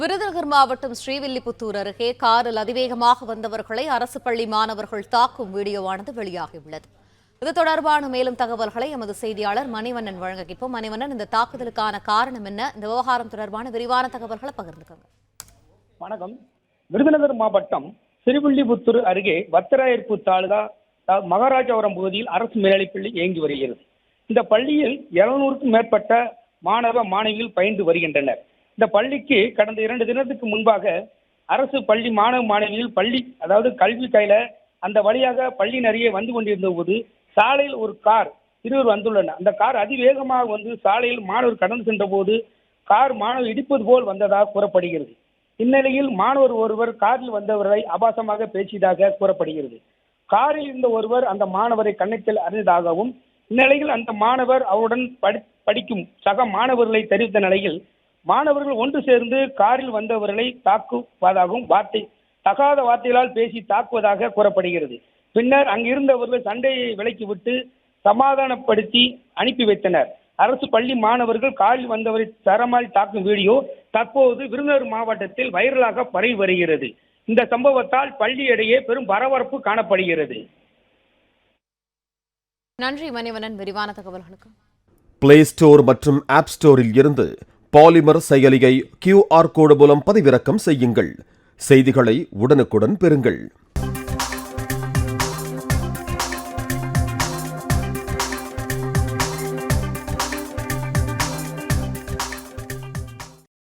விருதுநகர் மாவட்டம் ஸ்ரீவில்லிபுத்தூர் அருகே காரில் அதிவேகமாக வந்தவர்களை அரசு பள்ளி மாணவர்கள் தாக்கும் வீடியோவானது வெளியாகியுள்ளது. இது தொடர்பான மேலும் தகவல்களை எமது செய்தியாளர் மணிவண்ணன் வழங்க கேட்போம். மணிவண்ணன், இந்த தாக்குதலுக்கான காரணம் என்ன? இந்த விவகாரம் தொடர்பான விரிவான தகவல்களை பகிர்ந்துக்கோங்க. வணக்கம். விருதுநகர் மாவட்டம் ஸ்ரீவில்லிபுத்தூர் அருகே வத்திராயிருப்பு தாலுகா மகாராஜபுரம் பகுதியில் அரசு மேல்நிலைப்பள்ளி இயங்கி வருகிறது. இந்த பள்ளியில் 700க்கும் மேற்பட்ட மாணவ மாணவிகள் பயின்று வருகின்றனர். இந்த பள்ளிக்கு கடந்த 2 தினத்துக்கு முன்பாக அரசு பள்ளி மாணவ மாணவிகள் கல்வி கையில அந்த வழியாக பள்ளி நிறைய வந்து கொண்டிருந்த போது சாலையில் ஒரு கார் இருவர் வந்துள்ளனர். அந்த கார் அதிவேகமாக வந்து சாலையில் மாணவர் கடந்து சென்ற போது கார் மாணவர் இடிப்பது போல் வந்ததாக கூறப்படுகிறது. இந்நிலையில் மாணவர் ஒருவர் காரில் வந்தவர்களை ஆபாசமாக பேசியதாக கூறப்படுகிறது. காரில் இருந்த ஒருவர் அந்த மாணவரை கன்னத்தில் அறிந்ததாகவும், இந்நிலையில் அந்த மாணவர் அவருடன் படிக்கும் சக மாணவர்களை தெரிவித்த நிலையில் மாணவர்கள் ஒன்று சேர்ந்து காரில் வந்தவர்களை தாக்குவதாகவும் தகாத வார்த்தைகளால் பேசி தாக்குவதாக கூறப்படுகிறது. பின்னர் அங்கிருந்தவர்கள் சண்டையை விலக்கிவிட்டு சமாதானப்படுத்தி அனுப்பி வைத்தனர். அரசு பள்ளி மாணவர்கள் காரில் வந்தவரை தரமாய் தாக்கும் வீடியோ தற்போது விருதுநகர் மாவட்டத்தில் வைரலாக பரவி வருகிறது. இந்த சம்பவத்தால் பள்ளியிடையே பெரும் பரபரப்பு காணப்படுகிறது. நன்றி மணிவண்ணன், விரிவான தகவல்களுக்கு. பிளே ஸ்டோர் மற்றும் ஆப் ஸ்டோரில் இருந்து பாலிமர் செயலியை QR கோடு மூலம் பதிவிறக்கம் செய்யுங்கள். செய்திகளை உடனுக்குடன் பெறுங்கள்.